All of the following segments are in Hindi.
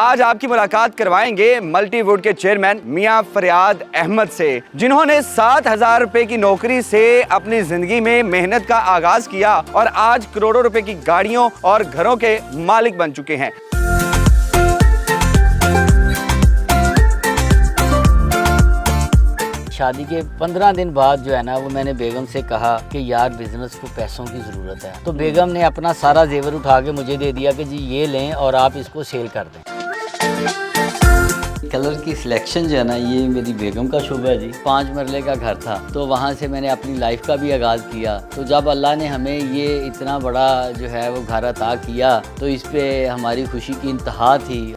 आज आपकी मुलाकात करवाएंगे मल्टीवुड के चेयरमैन मियां फरियाद अहमद से, जिन्होंने 7,000 रुपए की नौकरी से अपनी जिंदगी में मेहनत का आगाज किया और आज करोड़ों रुपए की गाड़ियों और घरों के मालिक बन चुके हैं। शादी के 15 दिन बाद जो है ना, वो मैंने बेगम से कहा कि यार बिजनेस को पैसों की ज़रूरत है। तो बेगम ने अपना सारा जेवर उठा के मुझे दे दिया कि जी ये लें और आप इसको सेल कर दें। कलर की सिलेक्शन जो है ना, ये मेरी बेगम का शुभ है जी। 5 मरले का घर था, तो वहाँ से मैंने अपनी लाइफ का भी आगाज़ किया। तो जब अल्लाह ने हमें ये इतना बड़ा जो है वो घर अता किया, तो इस पे हमारी खुशी की इंतहा थी।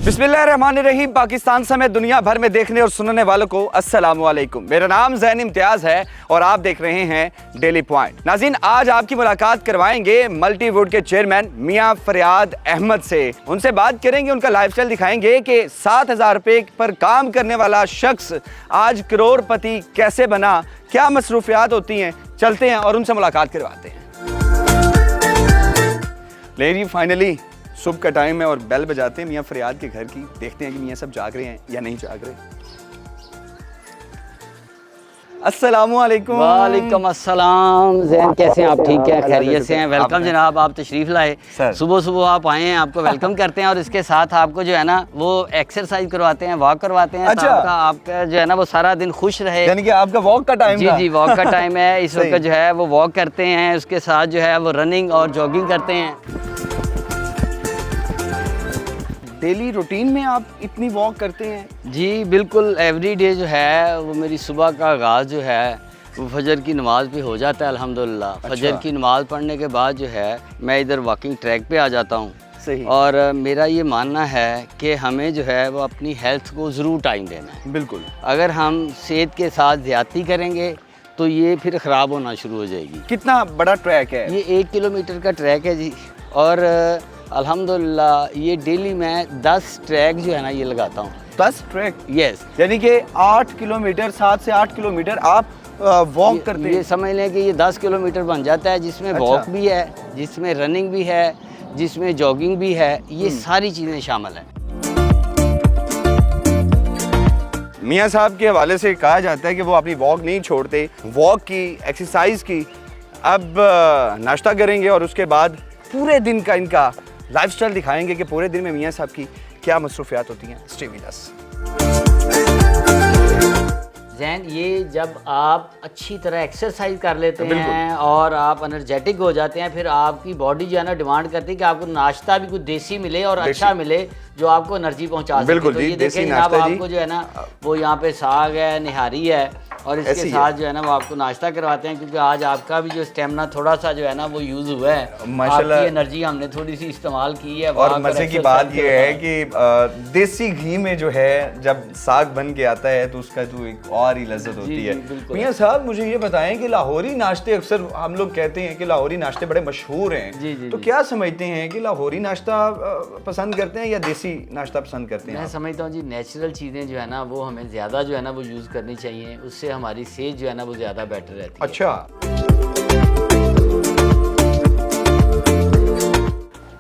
बिस्मिल्लाहिर्रहमानिर्रहीम। पाकिस्तान समेत दुनिया भर में देखने और सुनने वालों को अस्सलाम वालेकुम। मेरा नाम ज़ैन इम्तियाज़ है और आप देख रहे हैं डेली पॉइंट। नाज़रीन, आज आपकी मुलाकात करवाएंगे मल्टीवुड के चेयरमैन मियां फरियाद अहमद से। उनसे बात करेंगे, उनका लाइफस्टाइल दिखाएंगे कि 7,000 रुपये पर काम करने वाला शख्स आज करोड़पति कैसे बना, क्या मसरूफियात होती हैं। चलते हैं और उनसे मुलाकात करवाते हैं। लेडी फाइनली सुबह का टाइम है और बेल बजाते हैं मियां फरियाद के घर की। देखते हैं कि मियां सब जाग रहे हैं या नहीं जाग रहे। अस्सलामुअलैकुम। वालेकुम अस्सलाम। ज़ैन कैसे हैं आप? ठीक है, खैरियत से हैं? वेलकम जनाब, आप तशरीफ़ लाए। सुबह सुबह आप आए हैं, आपको वेलकम करते हैं और इसके साथ आपको जो है ना वो एक्सरसाइज करवाते हैं, वॉक करवाते हैं। अच्छा। आपका जो है ना वो सारा दिन खुश रहे। यानी कि आपका वॉक का टाइम जी जी, वॉक का टाइम है इस वक्त जो है वो वॉक करते हैं, उसके साथ जो है वो रनिंग और जॉगिंग करते हैं। डेली रूटीन में आप इतनी वॉक करते हैं? जी बिल्कुल, एवरी डे जो है वो मेरी सुबह का आगाज़ जो है वो फजर की नमाज़ पे हो जाता है अल्हम्दुलिल्लाह। अच्छा। फजर की नमाज़ पढ़ने के बाद जो है मैं इधर वॉकिंग ट्रैक पे आ जाता हूँ। सही। और मेरा ये मानना है कि हमें जो है वो अपनी हेल्थ को ज़रूर टाइम देना है। बिल्कुल। अगर हम सेहत के साथ ज़्यादती करेंगे तो ये फिर ख़राब होना शुरू हो जाएगी। कितना बड़ा ट्रैक है ये 1 किलोमीटर का ट्रैक है जी। और अल्हम्दुलिल्लाह ये डेली मैं 10 ट्रैक जो है ना ये लगाता हूँ। 10 ट्रैक? यस। यानी कि 8 किलोमीटर, 7 से 8 किलोमीटर आप वॉक करते हैं? ये समझ लें कि ये 10 किलोमीटर बन जाता है, जिसमें अच्छा। वॉक भी है, जिसमें रनिंग भी है, जिसमें जॉगिंग भी है। ये सारी चीज़ें शामिल हैं। मियां साहब के हवाले से कहा जाता है कि वो अपनी वॉक नहीं छोड़ते, वॉक की, एक्सरसाइज की। अब नाश्ता करेंगे और उसके बाद पूरे दिन का इनका लाइफस्टाइल दिखाएंगे कि पूरे दिन में मियां साहब की क्या मसरूफियात होती हैं। Stay with us. ज़ैन, ये जब आप अच्छी तरह एक्सरसाइज कर लेते हैं और आप एनर्जेटिक हो जाते हैं, फिर आपकी बॉडी जो है ना डिमांड करती है कि आपको नाश्ता भी कुछ देसी मिले और अच्छा मिले जो आपको एनर्जी पहुंचा सके। बिल्कुल तो जी, ये देसी देखें नाश्ता जनाब, जी। आपको जो है ना वो यहाँ पे साग है, निहारी है और इसके ऐसी साथ जो है ना वो आपको नाश्ता करवाते हैं, क्योंकि आज आपका भी जो स्टेमिना थोड़ा सा जो है ना वो यूज़ हुआ है। माशाल्लाह। आपकी एनर्जी हमने थोड़ी सी इस्तेमाल की है। और मज़े की बात ये है कि देसी घी में जो है जब साग बन के आता है तो उसका तो एक और ही लज्जत होती है। मियां साहब, मुझे ये बताएं कि लाहौरी नाश्ते, अक्सर हम लोग कहते हैं कि लाहौरी नाश्ते बड़े मशहूर हैं। जी, जी, तो जी। क्या समझते हैं कि लाहौरी नाश्ता पसंद करते हैं या देसी नाश्ता पसंद करते हैं? मैं समझता हूँ जी, नेचुरल चीज़ें जो है ना वो हमें ज़्यादा जो है ना वो यूज़ करनी चाहिए। उससे हमारी सेहत जो है ना वो ज़्यादा बेटर रहती है। अच्छा।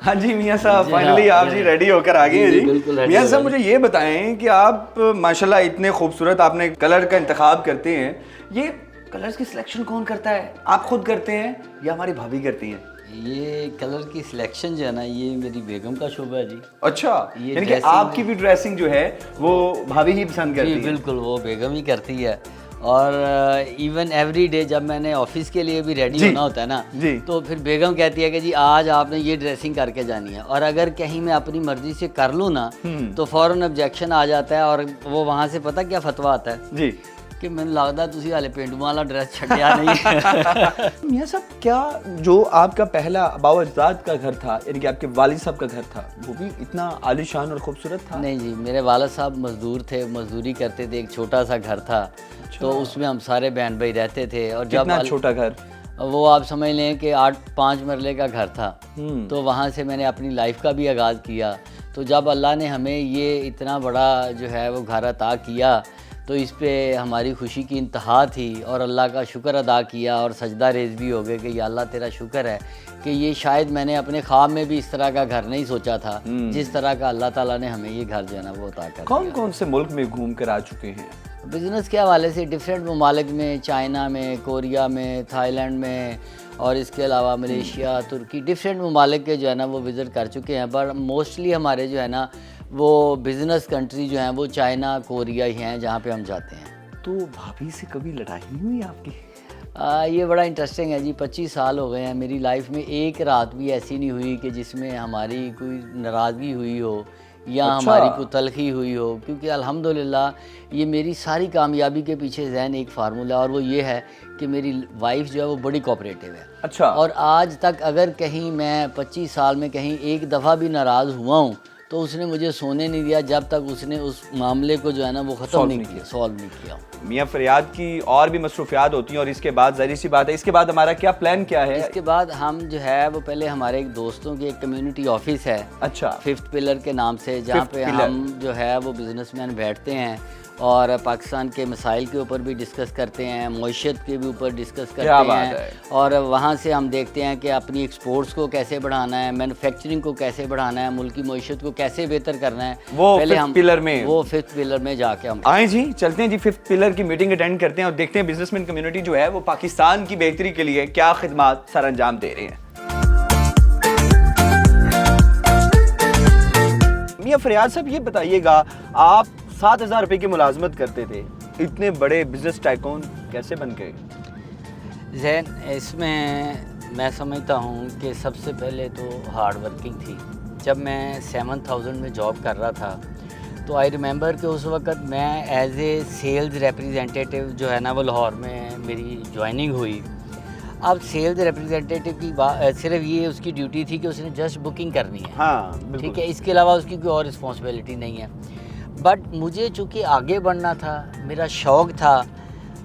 हाँ जी मियां साहब, जी, फाइनली हाँ, आप जी रेडी होकर आ गए हैं जी, जी। बिल्कुल ready मियां हो साहब, गए। मुझे ये बताएं कि आप माशाल्लाह इतने खूबसूरत आपने कलर का इंतखाब करते हैं। ये कलर्स की सिलेक्शन कौन करता है? आप खुद करते हैं या हमारी भाभी करती हैं? ये कलर की सिलेक्शन जो है ना ये मेरी बेगम का शुभ है जी। अच्छा, ये यानी कि dressing आपकी भी ड्रेसिंग जो है वो भाभी ही पसंद जी करती है? बिल्कुल, वो बेगम ही करती है। और इवन एवरी डे जब मैंने ऑफिस के लिए भी रेडी जी, होना होता है ना, जी। तो फिर बेगम कहती है कि जी आज आपने ये ड्रेसिंग करके जानी है। और अगर कहीं मैं अपनी मर्जी से कर लूँ ना तो फ़ौरन ऑब्जेक्शन आ जाता है और वो वहाँ से पता क्या फतवा आता है जी कि मैंने लगता तुसी हाले पेंडू वाला ड्रेस छड्या नहीं। मियां साहब, क्या जो आपका पहला बावजदाद का घर था, यानी कि आपके वालिद साहब का घर था, वो भी इतना आलीशान और खूबसूरत था? नहीं जी, मेरे वालिद साहब मजदूर थे, मजदूरी करते थे। एक छोटा सा घर था। तो उसमें हम सारे बहन भाई रहते थे। और जब कितना छोटा घर? वो आप समझ लें कि 5 मरले का घर था। तो वहाँ से मैंने अपनी लाइफ का भी आगाज़ किया। तो जब अल्लाह ने हमें ये इतना बड़ा जो है वो घर अता किया, तो इस पे हमारी खुशी की इंतहा थी और अल्लाह का शुक्र अदा किया और सजदा रेज़ भी हो गए कि या अल्लाह तेरा शुक्र है कि ये शायद मैंने अपने ख्वाब में भी इस तरह का घर नहीं सोचा था, जिस तरह का अल्लाह ताला ने हमें ये घर जो है ना वो अता कर कौन कौन से मुल्क में घूम कर आ चुके हैं? बिज़नेस के हवाले से डिफरेंट ममालिक में, चाइना में, कोरिया में, थाईलैंड में और इसके अलावा मलेशिया, तुर्की, डिफरेंट ममालिक के जो है ना वो विज़िट कर चुके हैं। पर मोस्टली हमारे जो है ना वो बिज़नेस कंट्री जो हैं वो चाइना, कोरिया ही हैं जहाँ पे हम जाते हैं। तो भाभी से कभी लड़ाई नहीं हुई आपकी? ये बड़ा इंटरेस्टिंग है जी। 25 साल हो गए हैं, मेरी लाइफ में एक रात भी ऐसी नहीं हुई कि जिसमें हमारी कोई नाराज़गी हुई हो या हमारी कोई तलखी हुई हो, क्योंकि अल्हम्दुलिल्लाह ये मेरी सारी कामयाबी के पीछे ज़हन एक फार्मूला, और वो ये है कि मेरी वाइफ जो है वो बड़ी कोऑपरेटिव है। अच्छा। और आज तक अगर कहीं मैं 25 साल में कहीं एक दफ़ा भी नाराज़ हुआ हूँ तो उसने मुझे सोने नहीं दिया जब तक उसने उस मामले को जो है ना वो ख़त्म नहीं किया, सॉल्व नहीं किया। मियाँ फरियाद की और भी मसरूफियात होती हैं और इसके बाद ज़ाहिर सी बात है, इसके बाद हमारा क्या प्लान क्या है? इसके बाद हम जो है वो पहले हमारे एक दोस्तों की एक कम्युनिटी ऑफिस है, अच्छा, 5th पिलर के नाम से, जहाँ पे हम जो है वो बिजनेसमैन बैठते हैं और पाकिस्तान के मसाइल के ऊपर भी डिस्कस करते हैं, मईशत के भी ऊपर डिस्कस करते हैं, और वहाँ से हम देखते हैं कि अपनी एक्सपोर्ट्स को कैसे बढ़ाना है, मैन्युफैक्चरिंग को कैसे बढ़ाना है, मुल्क की मईशत को कैसे बेहतर करना है। वो पहले हम पिलर में, वो 5th पिलर में जाके हम आए जी, चलते हैं जी 5th पिलर की मीटिंग अटेंड करते हैं और देखते हैं बिजनेसमैन कम्युनिटी जो है वो पाकिस्तान की बेहतरी के लिए क्या खिदमात सर अंजाम दे रहे हैं। मियाँ फरियाद साहब ये बताइएगा, आप 7,000 रुपए की मुलाजमत करते थे, इतने बड़े बिजनेस टाइकून कैसे बन गए? जैन, इसमें मैं समझता हूँ कि सबसे पहले तो हार्ड वर्किंग थी। जब मैं 7,000 में जॉब कर रहा था तो आई रिमेंबर कि उस वक़्त मैं एज ए सेल्स रिप्रेजेंटेटिव जो है ना वो लाहौर में मेरी ज्वाइनिंग हुई। अब सेल्स रिप्रेजेंटेटिव की बात सिर्फ ये उसकी ड्यूटी थी कि उसने जस्ट बुकिंग करनी है, हाँ, ठीक है, इसके अलावा उसकी कोई और रिस्पॉन्सिबिलिटी नहीं है। बट मुझे चूँकि आगे बढ़ना था, मेरा शौक़ था,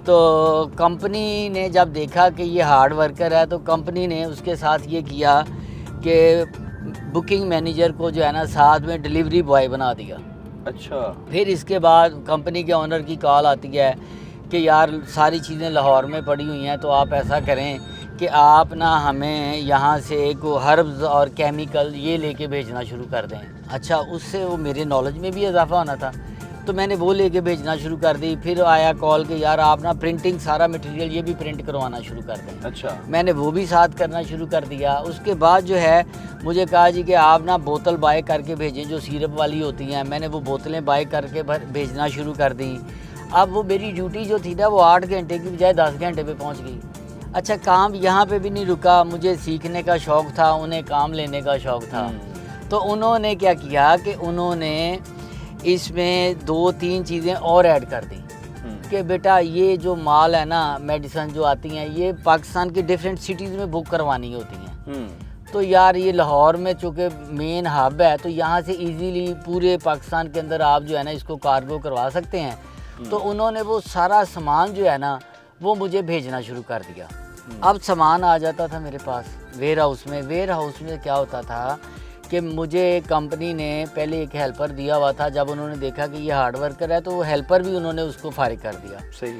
तो कंपनी ने जब देखा कि ये हार्ड वर्कर है तो कंपनी ने उसके साथ ये किया कि बुकिंग मैनेजर को जो है ना साथ में डिलीवरी बॉय बना दिया। अच्छा। फिर इसके बाद कंपनी के ओनर की कॉल आती है कि यार सारी चीज़ें लाहौर में पड़ी हुई हैं, तो आप ऐसा करें कि आप ना हमें यहाँ से को हर्ब्स और केमिकल ये लेके भेजना शुरू कर दें। अच्छा, उससे वो मेरे नॉलेज में भी इजाफा होना था, तो मैंने वो लेके भेजना शुरू कर दी। फिर आया कॉल कि यार आप ना प्रिंटिंग सारा मटेरियल ये भी प्रिंट करवाना शुरू कर दें। अच्छा। मैंने वो भी साथ करना शुरू कर दिया। उसके बाद जो है मुझे कहा जी कि आप ना बोतल बाय करके भेजें जो सिरप वाली होती हैं। मैंने वो बोतलें बाय करके भेजना शुरू कर दी। अब वो मेरी ड्यूटी जो थी ना वो 8 घंटे की बजाय 10 घंटे पे पहुंच गई। अच्छा, काम यहाँ पे भी नहीं रुका, मुझे सीखने का शौक़ था, उन्हें काम लेने का शौक़ था। तो उन्होंने क्या किया कि उन्होंने इसमें 2-3 चीज़ें और ऐड कर दी कि बेटा ये जो माल है ना, मेडिसिन जो आती हैं ये पाकिस्तान की डिफरेंट सिटीज़ में बुक करवानी होती हैं। तो यार ये लाहौर में चूँकि मेन हब है तो यहाँ से इजीली पूरे पाकिस्तान के अंदर आप जो है ना इसको कार्गो करवा सकते हैं। तो उन्होंने वो सारा सामान जो है ना वो मुझे भेजना शुरू कर दिया। अब सामान आ जाता था मेरे पास वेयर हाउस में। वेयर हाउस में क्या होता था कि मुझे कंपनी ने पहले एक हेल्पर दिया हुआ था। जब उन्होंने देखा कि ये हार्ड वर्कर है तो वो हेल्पर भी उन्होंने उसको फारिग कर दिया। सही।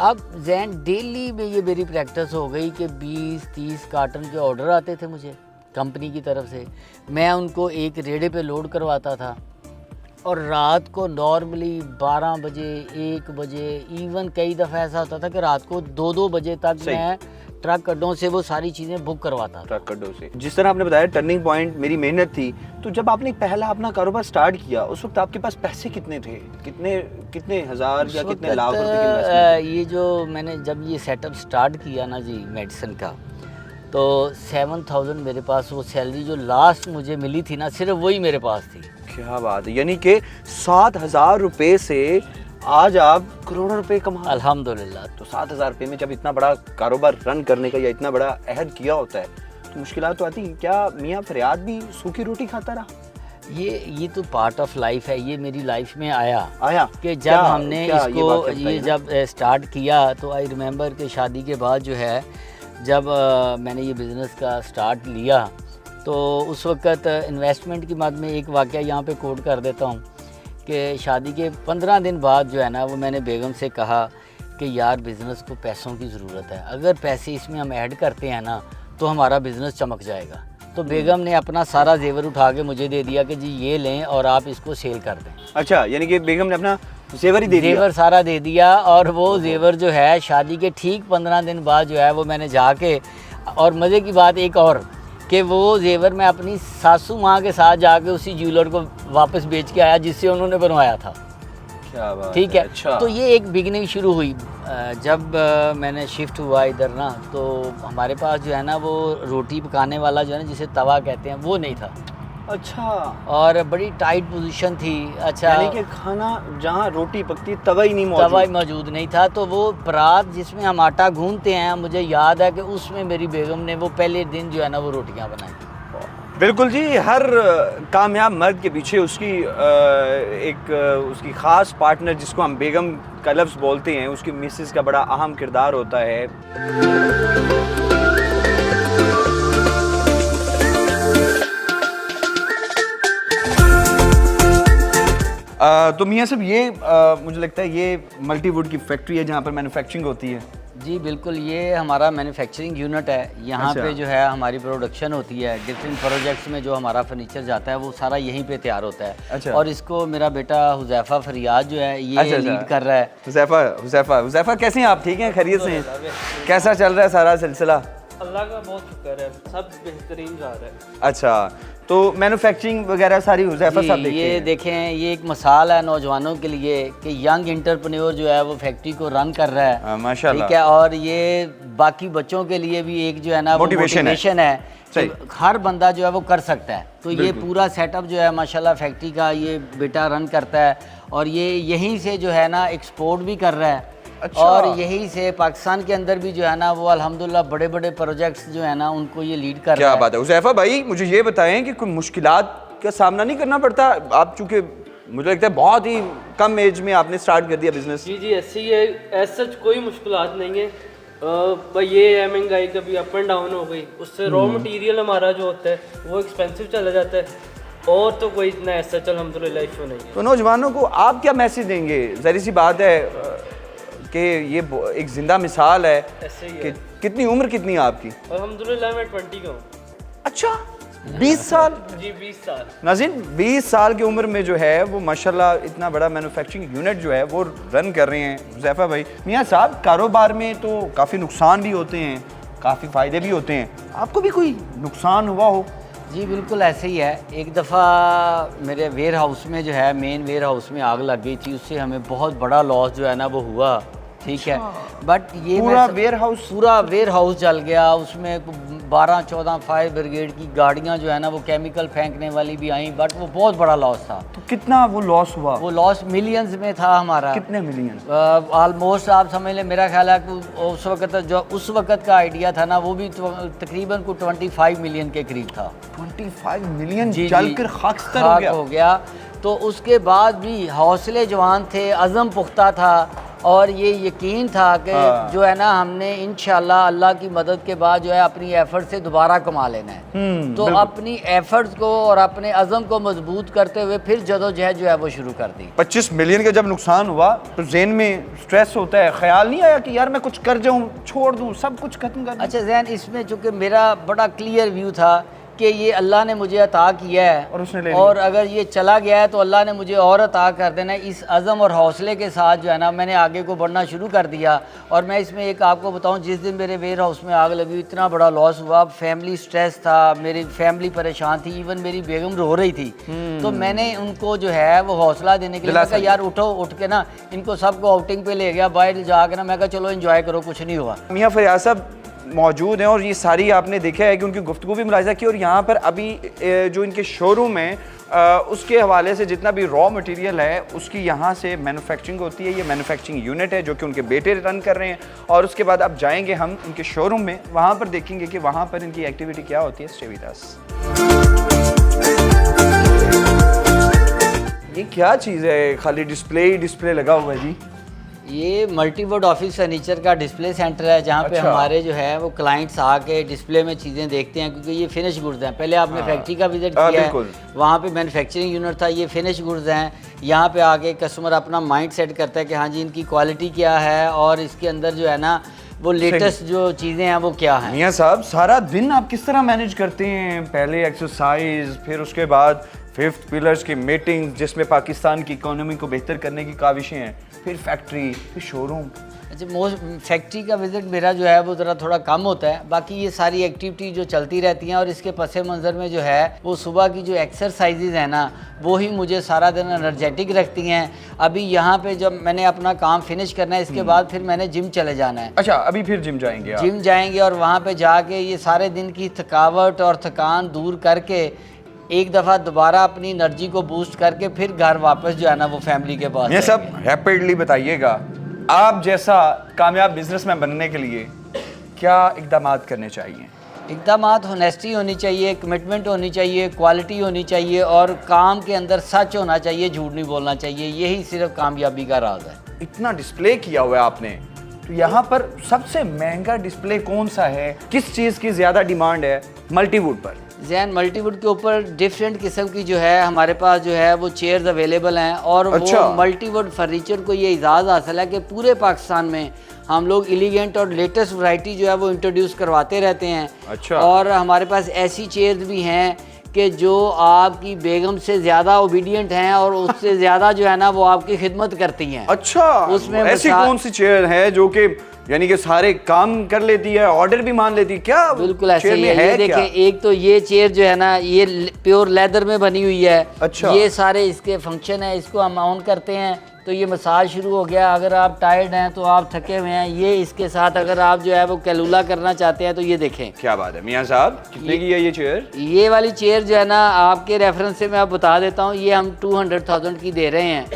अब जैन डेली में ये मेरी प्रैक्टिस हो गई कि 20-30 कार्टन के ऑर्डर आते थे मुझे कंपनी की तरफ से। मैं उनको एक रेड़े पे लोड करवाता था और रात को नॉर्मली 12 बजे, 1 बजे, इवन कई दफ़ा ऐसा होता था कि रात को 2-2 बजे तक मैं ट्रक अड्डों से वो सारी चीज़ें बुक करवाता था। ट्रक अड्डों से। जिस तरह आपने बताया टर्निंग पॉइंट मेरी मेहनत थी, तो जब आपने पहला अपना कारोबार स्टार्ट किया उस वक्त आपके पास पैसे कितने थे? कितने हज़ार या कितने लाख रुपए की इन्वेस्टमेंट? ये जो मैंने जब ये सेटअप स्टार्ट किया ना जी मेडिसिन का, तो 7,000 मेरे पास वो सैलरी जो लास्ट मुझे मिली थी ना सिर्फ वही मेरे पास थी। क्या बात है, यानी कि 7,000 रुपए से आज आप करोड़ों रुपए कमा। अल्हम्दुलिल्लाह। तो 7,000 रुपए में जब इतना बड़ा कारोबार रन करने का या इतना बड़ा अहद किया होता है तो मुश्किलात तो आती है। क्या मियाँ फरियाद भी सूखी रोटी खाता रहा? ये तो पार्ट ऑफ लाइफ है। ये मेरी लाइफ में आया कि जब हमने इसको ये जब स्टार्ट किया तो आई रिमेंबर कि शादी के बाद जो है जब मैंने ये बिज़नेस का स्टार्ट लिया तो उस वक़्त इन्वेस्टमेंट की मद में एक वाक़या यहाँ पे कोट कर देता हूँ कि शादी के 15 दिन बाद जो है ना वो मैंने बेगम से कहा कि यार बिज़नेस को पैसों की ज़रूरत है, अगर पैसे इसमें हम ऐड करते हैं ना तो हमारा बिज़नेस चमक जाएगा। तो बेगम ने अपना सारा जेवर उठा के मुझे दे दिया कि जी ये लें और आप इसको सेल कर दें। अच्छा, यानी कि बेगम ने अपना जेवर ही दे दिया? जेवर सारा दे दिया। और वो जेवर जो है शादी के ठीक 15 दिन बाद जो है वो मैंने जाके, और मज़े की बात एक और कि वो जेवर मैं अपनी सासू माँ के साथ जाके उसी ज्वेलर को वापस बेच के आया जिससे उन्होंने बनवाया था। क्या बात ठीक है। अच्छा। तो ये एक बिगनिंग शुरू हुई। जब मैंने शिफ्ट हुआ इधर ना, तो हमारे पास जो है ना वो रोटी पकाने वाला जो है ना जिसे तवा कहते हैं वो नहीं था। अच्छा, और बड़ी टाइट पोजीशन थी। अच्छा, यानी कि खाना जहाँ रोटी पकती है तवा ही नहीं मौजूद? तवा ही मौजूद नहीं था। तो वो परात जिसमें हम आटा गूंथते हैं, मुझे याद है कि उसमें मेरी बेगम ने वो पहले दिन जो है ना वो रोटियां बनाई। बिल्कुल जी, हर कामयाब मर्द के पीछे उसकी उसकी ख़ास पार्टनर जिसको हम बेगम का लफ्ज़ बोलते हैं, उसकी मिसेस का बड़ा अहम किरदार होता है। तो मियाँ साहब ये मुझे लगता है ये मल्टीवुड की फैक्ट्री है जहाँ पर मैन्युफैक्चरिंग होती है? जी बिल्कुल, ये हमारा मैन्युफैक्चरिंग यूनिट है। यहाँ अच्छा। पे जो है हमारी प्रोडक्शन होती है। डिफरेंट प्रोजेक्ट्स में जो हमारा फर्नीचर जाता है वो सारा यहीं पे तैयार होता है। अच्छा। और इसको मेरा बेटा हुज़ैफ़ा फरियाद जो है ये अच्छा। लीड कर रहा है। हुज़ैफ़ा कैसे हैं आप? ठीक हैं, खैरियत से हैं? कैसा चल रहा है सारा सिलसिला? अल्लाह का बहुत शुक्र है, सब बेहतरीन जा रहा है। अच्छा, तो मैन्युफैक्चरिंग वगैरह सारी हुज़ैफ़ा साहब देखते ये हैं? देखें, ये एक मिसाल है नौजवानों के लिए कि यंग एंटरप्रेन्योर जो है वो फैक्ट्री को रन कर रहा है। हाँ, माशाल्लाह। ठीक है। और ये बाकी बच्चों के लिए भी एक जो है ना वो मोटिवेशन है। कि हर बंदा जो है वो कर सकता है। तो ये पूरा सेटअप जो है माशाल्लाह फैक्ट्री का ये बेटा रन करता है, और ये यहीं से जो है ना एक्सपोर्ट भी कर रहा है। अच्छा। और यहीं से पाकिस्तान के अंदर भी जो है ना वो अल्हम्दुलिल्लाह बड़े बड़े प्रोजेक्ट्स जो है ना उनको ये लीड कर रहा क्या है। बात है। हुज़ैफ़ा भाई मुझे ये बताएं कि कोई मुश्किलात का सामना नहीं करना पड़ता? आप चूँकि मुझे लगता है बहुत ही कम एज में आपने स्टार्ट कर दिया बिजनेस। जी ऐसे ही है, एज सच कोई मुश्किलात नहीं है। भाई ये है महंगाई कभी अप एंड डाउन हो गई, उससे रॉ मटेरियल हमारा जो होता है वो एक्सपेंसिव चला जाता है, और तो कोई इतना एज सच अल्हम्दुलिल्लाह इशू नहीं है। तो नौजवानों को आप क्या मैसेज देंगे? ज़ाहिर सी बात है कि ये एक जिंदा मिसाल है ऐसे ही कि है। कितनी उम्र कितनी है आपकी? अल्हम्दुलिल्लाह मैं 20 का हूँ। अच्छा, 20 साल? जी 20 साल। नाज़रीन 20 साल की उम्र में जो है वो माशाल्लाह इतना बड़ा मैन्युफैक्चरिंग यूनिट जो है वो रन कर रहे हैं हुज़ैफ़ा भाई। मियाँ साहब कारोबार में तो काफ़ी नुकसान भी होते हैं, काफ़ी फ़ायदे भी होते हैं, आपको भी कोई नुकसान हुआ हो? जी बिल्कुल ऐसे ही है। एक दफ़ा मेरे वेयर हाउस में जो है मेन वेयर हाउस में आग लग गई थी, उससे हमें बहुत बड़ा लॉस जो है ना वो हुआ। ठीक है। बट ये पूरा वेयर हाउस जल गया। उसमें 12-14 फायर ब्रिगेड की गाड़ियां जो है ना वो केमिकल फेंकने वाली भी आई, बट वो बहुत बड़ा लॉस था। तो कितना वो लॉस हुआ? वो लॉस मिलियंस में था हमारा। कितने मिलियन? ऑलमोस्ट आप समझ लें, मेरा ख्याल है कि उस वक्त का आइडिया था ना वो भी तकरीबन को 25 मिलियन के करीब था। 25 मिलियन जी जलकर खाकस्तर हो खाक गया। हो गया। तो उसके बाद भी हौसले जवान थे, अज़म पुख्ता था, और ये यकीन था कि जो है ना हमने इंशाल्लाह अल्लाह की मदद के बाद जो है अपनी एफर्ट से दोबारा कमा लेना है। तो अपनी एफर्ट्स को और अपने अज़म को मजबूत करते हुए फिर जदोजहद जो है वो शुरू कर दी। 25 मिलियन का जब नुकसान हुआ तो ज़हन में स्ट्रेस होता है, ख्याल नहीं आया कि यार मैं कुछ कर जाऊं, छोड़ दूं, सब कुछ खत्म कर दूं? अच्छा जहन, इसमें चूँकि मेरा बड़ा क्लियर व्यू था कि ये अल्लाह ने मुझे अता किया है, और उसने ले और अगर ये चला गया है तो अल्लाह ने मुझे और अता कर देना है। इस अज़म और हौसले के साथ जो है ना मैंने आगे को बढ़ना शुरू कर दिया। और मैं इसमें एक आपको बताऊं, जिस दिन मेरे वेयर हाउस में आग लगी, इतना बड़ा लॉस हुआ, फैमिली स्ट्रेस था, मेरी फैमिली परेशान थी, इवन मेरी बेगम रो रही थी। तो मैंने उनको जो है वो हौसला देने के लिए कहा यार उठो, उठ के ना इनको सबको आउटिंग पे ले गया बाहर जाकर ना, मैं कहा चलो एंजॉय करो, कुछ नहीं हुआ। मियाँ फरियाद साहब मौजूद हैं और ये सारी आपने देखा है कि उनकी गुफ्तगू भी मुलाहिज़ा की, और यहाँ पर अभी जो इनके शोरूम है उसके हवाले से जितना भी रॉ मटेरियल है उसकी यहाँ से मैन्युफैक्चरिंग होती है। ये मैन्युफैक्चरिंग यूनिट है जो कि उनके बेटे रन कर रहे हैं, और उसके बाद अब जाएंगे हम इनके शोरूम में, वहाँ पर देखेंगे कि वहाँ पर इनकी एक्टिविटी क्या होती है। Stay with us. ये क्या चीज़ है? खाली डिस्प्ले ही डिस्प्ले लगा हुआ है जी। ये मल्टीवुड ऑफिस फर्नीचर का डिस्प्ले सेंटर है, जहाँ पे अच्छा। हमारे जो है वो क्लाइंट्स आके डिस्प्ले में चीज़ें देखते हैं, क्योंकि ये फिनिश गुड्स हैं। पहले आपने फैक्ट्री का विजिट किया है, बिल्कुल। वहाँ पे मैन्युफैक्चरिंग यूनिट था, ये फिनिश गुड्स हैं। यहाँ पे आके कस्टमर अपना माइंड सेट करता है कि हाँ जी इनकी क्वालिटी क्या है और इसके अंदर जो है ना वो लेटेस्ट जो चीज़ें हैं वो क्या हैं। मियां साहब, सारा दिन आप किस तरह मैनेज करते हैं? पहले एक्सरसाइज, फिर उसके बाद फिफ्थ पिलर्स की मीटिंग जिसमें पाकिस्तान की इकोनॉमी को बेहतर करने की काविशें हैं, फिर फैक्ट्री, फिर शोरूम। अच्छा, मोस्ट फैक्ट्री का विज़िट मेरा जो है वो ज़रा थोड़ा कम होता है। बाकी ये सारी एक्टिविटी जो चलती रहती हैं और इसके पस मंज़र में जो है वो सुबह की जो एक्सरसाइजेज़ हैं ना वो ही मुझे सारा दिन एनर्जेटिक रखती हैं। अभी यहाँ पे जब मैंने अपना काम फिनिश करना है, इसके बाद फिर मैंने जिम चले जाना है। अच्छा, अभी फिर जिम जाएंगे आप? जिम जाएंगे और वहाँ पे जाके ये सारे दिन की थकावट और थकान दूर करके एक दफ़ा दोबारा अपनी एनर्जी को बूस्ट करके फिर घर वापस जो है ना वो फैमिली के पास। ये सब रैपिडली बताइएगा, आप जैसा कामयाब बिजनेसमैन बनने के लिए क्या इकदाम करने चाहिए? इकदामात होनेस्टी होनी चाहिए, कमिटमेंट होनी चाहिए, क्वालिटी होनी चाहिए और काम के अंदर सच होना चाहिए, झूठ नहीं बोलना चाहिए। यही सिर्फ कामयाबी का राज है। इतना डिस्प्ले किया हुआ है आपने, तो यहाँ पर सबसे महंगा डिस्प्ले कौन सा है? किस चीज़ की ज़्यादा डिमांड है मल्टीवुड पर? जैन मल्टीवुड के ऊपर डिफरेंट किस्म की जो है हमारे पास जो है वो चेयर्स अवेलेबल हैं और अच्छा। वो मल्टीवुड फर्नीचर को ये एजाज़ हासिल है कि पूरे पाकिस्तान में हम लोग एलिगेंट और लेटेस्ट वैरायटी जो है वो इंट्रोड्यूस करवाते रहते हैं। अच्छा। और हमारे पास ऐसी चेयर्स भी हैं कि जो आपकी बेगम से ज़्यादा ओबीडियंट हैं और उससे ज़्यादा जो है ना वो आपकी खिदमत करती हैं। अच्छा, उसमें ऐसी कौन सी चेयर है जो कि यानी कि सारे काम कर लेती है, ऑर्डर भी मान लेती है? क्या बिल्कुल ऐसे चेयर ही में है। ये क्या? देखें, एक तो ये चेयर जो है ना ये प्योर लेदर में बनी हुई है। अच्छा। ये सारे इसके फंक्शन है, इसको हम ऑन करते हैं तो ये मसाज शुरू हो गया। अगर आप टायर्ड हैं तो आप थके हुए हैं, ये इसके साथ अगर आप जो है वो कैलूला करना चाहते हैं तो ये देखें। क्या बात है मियां साहब, कितने की है ये चेयर? ये वाली चेयर जो है ना आपके रेफरेंस से मैं आप बता देता हूँ, ये हम 200,000 की दे रहे हैं,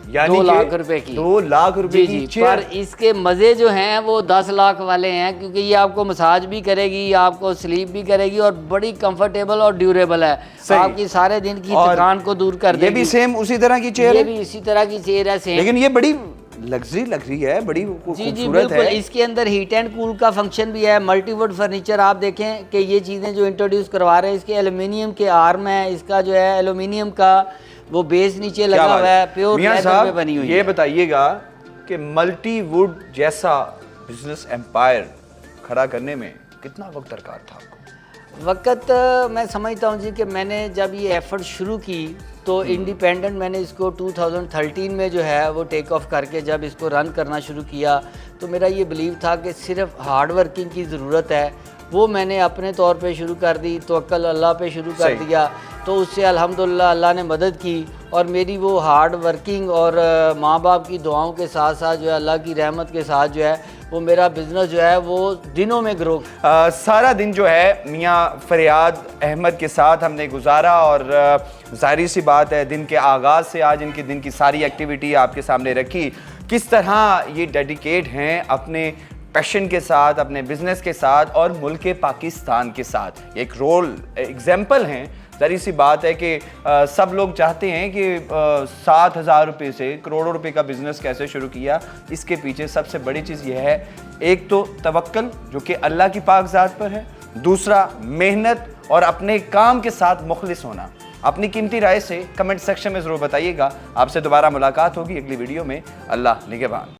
यानी 2 कि लाख रुपए की। 2 लाख रुपए जी की जी, चेयर। पर इसके मज़े जो हैं वो 10 लाख वाले हैं, क्योंकि ये आपको मसाज भी करेगी, आपको स्लीप भी करेगी और बड़ी कंफर्टेबल और ड्यूरेबल है। सही। आपकी सारे दिन की और थकान को दूर कर ये देगी। भी सेम उसी तरह की चेयर ये है, भी इसी तरह की चेयर है सेम। लेकिन ये बड़ी लग्जरी लग रही है, बड़ी जी जी खूबसूरत बिल्कुल। है। इसके अंदर हीट एंड कूल का फंक्शन भी है। मल्टीवुड फर्नीचर आप देखें कि ये चीज़ें जो इंट्रोड्यूस करवा रहे हैं, इसके एल्यूमिनियम के आर्म है, इसका जो है एल्यूमिनियम का वो बेस नीचे लगा हुआ है, प्योर मियां लेदर साहब, में बनी हुई ये है। बताइएगा कि मल्टीवुड जैसा बिजनेस एम्पायर खड़ा करने में कितना वक्त दरकार था आपको? वक्त मैं समझता हूँ जी कि मैंने जब ये एफर्ट शुरू की तो इंडिपेंडेंट मैंने इसको 2013 में जो है वो टेक ऑफ करके जब इसको रन करना शुरू किया तो मेरा ये बिलीव था कि सिर्फ हार्ड वर्किंग की ज़रूरत है। वो मैंने अपने तौर पे शुरू कर दी, तवक्कल अल्लाह पे शुरू कर सही। दिया, तो उससे अल्हम्दुलिल्लाह अल्लाह ने मदद की और मेरी वो हार्ड वर्किंग और माँ बाप की दुआओं के साथ साथ जो है अल्लाह की रहमत के साथ जो है वो मेरा बिज़नेस जो है वो दिनों में ग्रो। सारा दिन जो है मियां फरियाद अहमद के साथ हमने गुजारा और जाहिर सी बात है दिन के आगाज़ से आज इनके दिन की सारी एक्टिविटी आपके सामने रखी, किस तरह ये डेडिकेट हैं अपने पैशन के साथ, अपने बिजनेस के साथ और मुल्क पाकिस्तान के साथ। एक रोल एग्जाम्पल हैं। ज़ाहिर सी बात है कि सब लोग चाहते हैं कि 7,000 रुपये से करोड़ों रुपए का बिज़नेस कैसे शुरू किया। इसके पीछे सबसे बड़ी चीज़ यह है, एक तो तवक्कल जो कि अल्लाह की पाक ज़ात पर है, दूसरा मेहनत और अपने काम के साथ मुखलिस होना। अपनी कीमती राय से कमेंट सेक्शन में ज़रूर बताइएगा। आपसे दोबारा मुलाकात होगी अगली वीडियो में। अल्लाह निगहबान।